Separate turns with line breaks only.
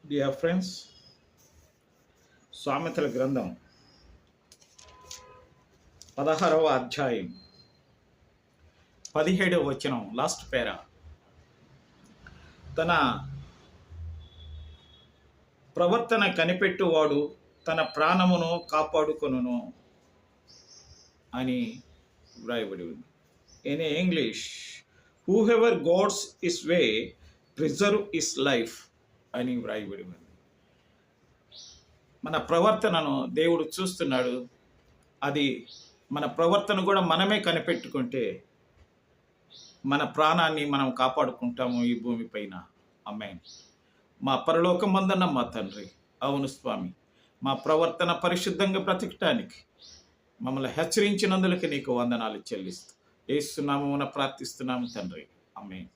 Dear friends, సామెతల గ్రంథం 16వ అధ్యాయం 17వ వచనం లాస్ట్ పేరా. తన ప్రవర్తన కనిపెట్టువాడు తన ప్రాణమును కాపాడుకొనును అని వ్రాయబడి ఉంది. In English, whoever guards his way preserve his life అని వ్రాయబడి ఉంది. మన ప్రవర్తనను దేవుడు చూస్తున్నాడు. అది మన ప్రవర్తన కూడా మనమే కనిపెట్టుకుంటే మన ప్రాణాన్ని మనం కాపాడుకుంటాము ఈ భూమిపైన. ఆమేన్. మా పరలోకమందున్న మా తండ్రి, అవును స్వామి, మా ప్రవర్తన పరిశుద్ధంగా బ్రతకటానికి మమ్మల్ని హెచ్చరించినందులకి నీకు వందనాలు చెల్లిస్తూ యేసు నామమున ప్రార్థిస్తున్నాము తండ్రి. ఆమేన్.